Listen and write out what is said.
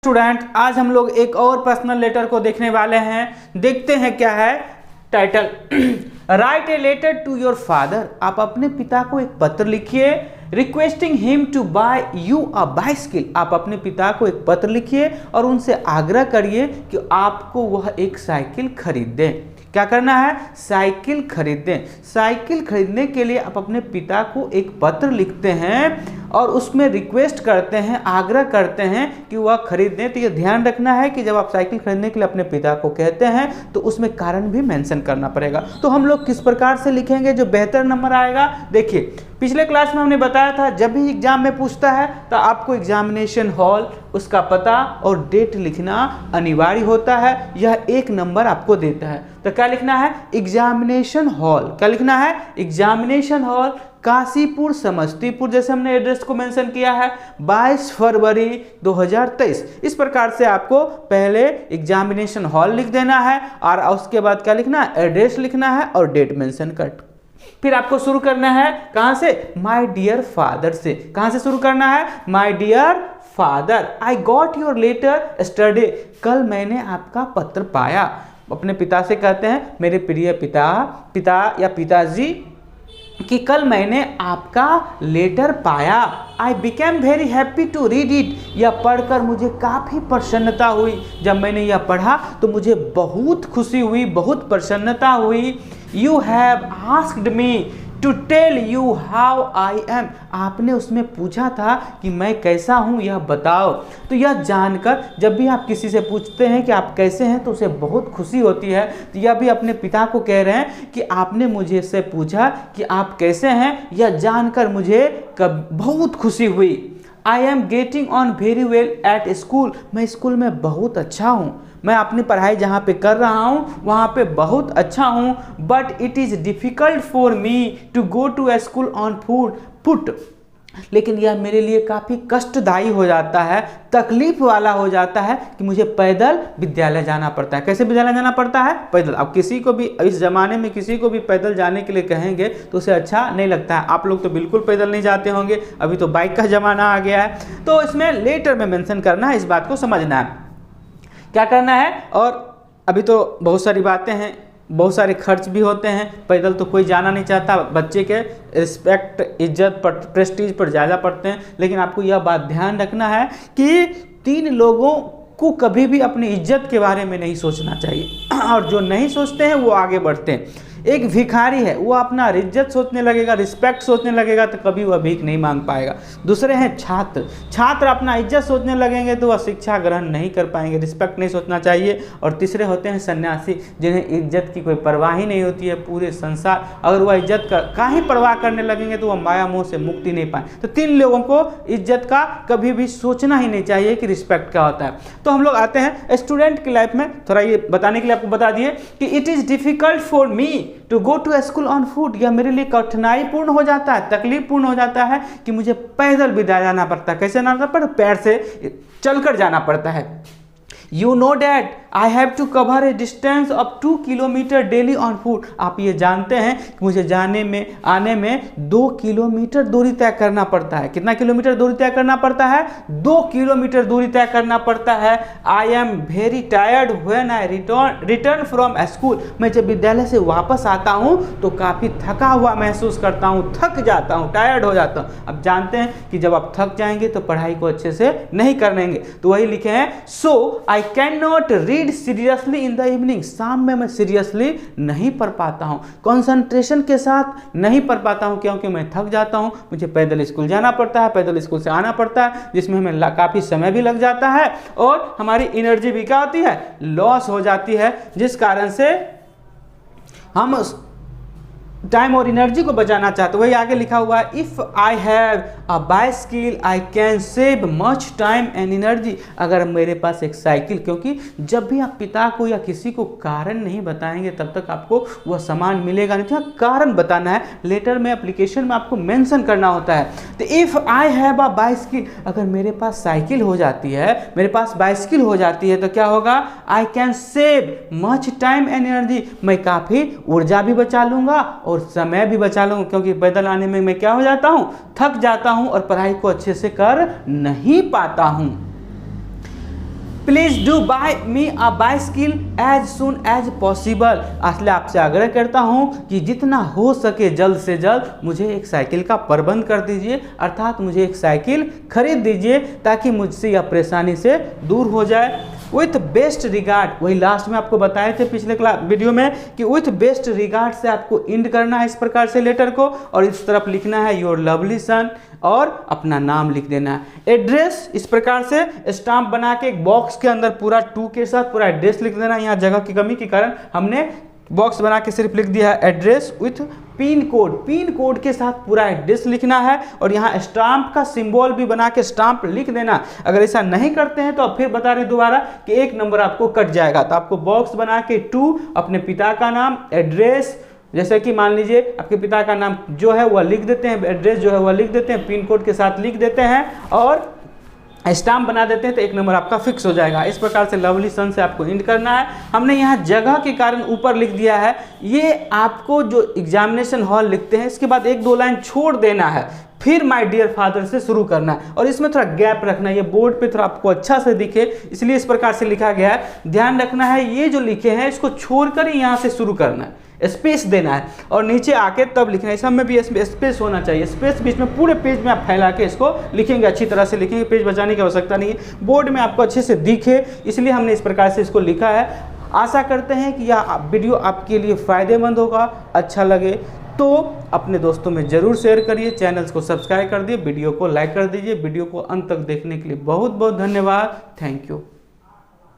Student, आज हम लोग एक और पर्सनल लेटर को देखने वाले हैं। देखते हैं क्या है title. Write a letter to your father. आप अपने पिता को एक पत्र लिखिए। Requesting him to buy you a bicycle. आप अपने पिता को एक पत्र लिखिए और उनसे आग्रह करिए कि आपको वह एक साइकिल खरीद दें। क्या करना है? साइकिल खरीद दें। साइकिल खरीदने के लिए आप अपने पिता को एक पत्र लिखते हैं और उसमें रिक्वेस्ट करते हैं, आग्रह करते हैं कि वह खरीद दें। तो ये ध्यान रखना है कि जब आप साइकिल खरीदने के लिए अपने पिता को कहते हैं तो उसमें कारण भी मेंशन करना पड़ेगा। तो हम लोग किस प्रकार से लिखेंगे जो बेहतर नंबर आएगा? देखिए, पिछले क्लास में हमने बताया था जब भी एग्जाम में पूछता है तो आपको एग्जामिनेशन हॉल, उसका पता और डेट लिखना अनिवार्य होता है। यह एक नंबर आपको देता है। तो क्या लिखना है? Examination hall. क्या लिखना है? एग्जामिनेशन हॉल, काशीपुर समस्तीपुर, जैसे हमने एड्रेस को मेंशन किया है, 22 फरवरी 2023। इस प्रकार से आपको पहले एग्जामिनेशन हॉल लिख देना है और उसके बाद क्या लिखना है? एड्रेस लिखना है और डेट मेंशन कर। फिर आपको शुरू करना है कहां से? माय डियर फादर से। कहां से शुरू करना है? My dear father, I got your letter yesterday. कल मैंने आपका पत्र पाया। अपने पिता से कहते हैं, मेरे प्रिय पिता या पिताजी, कि कल मैंने आपका लेटर पाया। I became very happy to read it. यह पढ़कर मुझे काफ़ी प्रसन्नता हुई। जब मैंने यह पढ़ा तो मुझे बहुत खुशी हुई, बहुत प्रसन्नता हुई। You have asked me to tell you how I am. आपने उसमें पूछा था कि मैं कैसा हूँ, यह बताओ। तो यह जानकर जब भी आप किसी से पूछते हैं कि आप कैसे हैं तो उसे बहुत खुशी होती है। तो यह भी अपने पिता को कह रहे हैं कि आपने मुझे से पूछा कि आप कैसे हैं, यह जानकर मुझे बहुत खुशी हुई। I am getting on very well at school. मैं स्कूल में बहुत अच्छा हूँ। मैं अपनी पढ़ाई जहाँ पे कर रहा हूँ वहाँ पे बहुत अच्छा हूँ। But it is difficult for me to go to a school on foot. लेकिन यह मेरे लिए काफ़ी कष्टदायी हो जाता है, तकलीफ वाला हो जाता है कि मुझे पैदल विद्यालय जाना पड़ता है। कैसे विद्यालय जाना पड़ता है? पैदल। अब किसी को भी इस ज़माने में किसी को भी पैदल जाने के लिए कहेंगे तो उसे अच्छा नहीं लगता है। आप लोग तो बिल्कुल पैदल नहीं जाते होंगे, अभी तो बाइक का ज़माना आ गया है। तो इसमें लेटर में मेंशन करना है, इस बात को समझना है क्या करना है। और अभी तो बहुत सारी बातें हैं, बहुत सारे खर्च भी होते हैं। पैदल तो कोई जाना नहीं चाहता, बच्चे के रिस्पेक्ट, इज्जत पर, प्रेस्टीज पर ज़्यादा पड़ते हैं। लेकिन आपको यह बात ध्यान रखना है कि 3 लोगों को कभी भी अपनी इज्जत के बारे में नहीं सोचना चाहिए और जो नहीं सोचते हैं वो आगे बढ़ते हैं। एक भिखारी है, वो अपना इज्जत सोचने लगेगा, रिस्पेक्ट सोचने लगेगा तो कभी वह भीख नहीं मांग पाएगा। दूसरे हैं छात्र। छात्र अपना इज्जत सोचने लगेंगे तो वह शिक्षा ग्रहण नहीं कर पाएंगे, रिस्पेक्ट नहीं सोचना चाहिए। और तीसरे होते हैं सन्यासी, जिन्हें इज्जत की कोई परवाह ही नहीं होती है। पूरे संसार अगर वह इज्जत का ही परवाह करने लगेंगे तो वह माया मोह से मुक्ति नहीं पाए। तो 3 लोगों को इज्जत का कभी भी सोचना ही नहीं चाहिए कि रिस्पेक्ट क्या होता है। तो हम लोग आते हैं स्टूडेंट की लाइफ में। थोड़ा ये बताने के लिए आपको बता दिए कि it is difficult for me to go to school on foot. यह मेरे लिए कठिनाई पूर्ण हो जाता है, तकलीफ पूर्ण हो जाता है कि मुझे पैदल विद्यालय जाना पड़ता है। कैसे जाना पड़ता है? पैर से चलकर जाना पड़ता है। You know that I have to cover a distance of 2 kilometre daily on foot. आप ये जानते हैं कि मुझे जाने में आने में 2 किलोमीटर दूरी तय करना पड़ता है। कितना किलोमीटर दूरी तय करना पड़ता है? 2 किलोमीटर दूरी तय करना पड़ता है। I am very tired when I return from school. मैं जब विद्यालय से वापस आता हूँ तो काफ़ी थका हुआ महसूस करता हूँ, थक जाता हूँ, टायर्ड हो जाता हूँ। अब जानते हैं कि जब आप थक जाएंगे तो पढ़ाई को अच्छे से नहीं करेंगे। तो वही लिखे हैं, so I can not read seriously in the evening. शाम में मैं सीरियसली नहीं पढ़ पाता हूँ, कॉन्सेंट्रेशन के साथ नहीं पढ़ पाता हूँ क्योंकि मैं थक जाता हूँ। मुझे पैदल स्कूल जाना पड़ता है, पैदल स्कूल से आना पड़ता है, जिसमें हमें काफ़ी समय भी लग जाता है और हमारी एनर्जी भी क्या होती है? लॉस हो जाती है, जिस कारण से हम टाइम और एनर्जी को बचाना चाहते। वही आगे लिखा हुआ है, if I have a bicycle I can save much time and energy. अगर मेरे पास एक साइकिल, क्योंकि जब भी आप पिता को या किसी को कारण नहीं बताएंगे तब तक आपको वह सामान मिलेगा नहीं। तो कारण बताना है, लेटर में, एप्लीकेशन में आपको मेंशन करना होता है। तो if I have a bicycle, अगर मेरे पास साइकिल हो जाती है, मेरे पास बाइसिकल हो जाती है तो क्या होगा? I can save much time and energy. मैं काफ़ी ऊर्जा भी बचा लूँगा और समय भी बचा लूँ, क्योंकि पैदल आने में मैं क्या हो जाता हूँ? थक जाता हूँ और पढ़ाई को अच्छे से कर नहीं पाता हूँ। Please do buy me a bicycle as soon as possible. असले आपसे आग्रह करता हूं कि जितना हो सके जल्द से जल्द मुझे एक साइकिल का प्रबंध कर दीजिए, अर्थात मुझे एक साइकिल खरीद दीजिए ताकि मुझसे यह परेशानी से दूर हो जाए। विथ बेस्ट रिगार्ड, वही लास्ट में आपको बताए थे पिछले वीडियो में कि विथ बेस्ट रिगार्ड से आपको इंड करना है इस प्रकार से लेटर को, और इस तरफ लिखना है योर लवली सन और अपना नाम लिख देना है। एड्रेस इस प्रकार से स्टाम्प बना के एक बॉक्स के अंदर पूरा 2 के साथ पूरा एड्रेस लिख देना। यहाँ जगह की कमी के कारण हमने बॉक्स बना के सिर्फ लिख दिया है एड्रेस विथ पिन कोड के साथ पूरा एड्रेस लिखना है, और यहाँ स्टाम्प का सिंबल भी बना के स्टाम्प लिख देना। अगर ऐसा नहीं करते हैं तो अब फिर बता रहे दोबारा कि 1 नंबर आपको कट जाएगा। तो आपको बॉक्स बना के 2 अपने पिता का नाम, एड्रेस, जैसे कि मान लीजिए आपके पिता का नाम जो है वह लिख देते हैं, एड्रेस जो है वह लिख देते हैं, पिन कोड के साथ लिख देते हैं और स्टाम्प बना देते हैं, तो 1 नंबर आपका फिक्स हो जाएगा। इस प्रकार से लवली सन से आपको इंड करना है। हमने यहाँ जगह के कारण ऊपर लिख दिया है, ये आपको जो एग्जामिनेशन हॉल लिखते हैं इसके बाद 1-2 लाइन छोड़ देना है, फिर माय डियर फादर से शुरू करना है, और इसमें थोड़ा गैप रखना है, ये बोर्ड पे थोड़ा आपको अच्छा से दिखे इसलिए इस प्रकार से लिखा गया है। ध्यान रखना है ये जो लिखे हैं इसको छोड़कर ही यहाँ से शुरू करना है, स्पेस देना है और नीचे आके तब लिखना है। इस सब में भी स्पेस होना चाहिए, स्पेस बीच में पूरे पेज में आप फैला के इसको लिखेंगे, अच्छी तरह से लिखेंगे, पेज बचाने की आवश्यकता नहीं है, बोर्ड में आपको अच्छे से दिखे इसलिए हमने इस प्रकार से इसको लिखा है। आशा करते हैं कि यह वीडियो आपके लिए फ़ायदेमंद होगा, अच्छा लगे तो अपने दोस्तों में ज़रूर शेयर करिए, चैनल को सब्सक्राइब कर दिए, वीडियो को लाइक कर दीजिए। वीडियो को अंत तक देखने के लिए बहुत बहुत धन्यवाद। Thank you.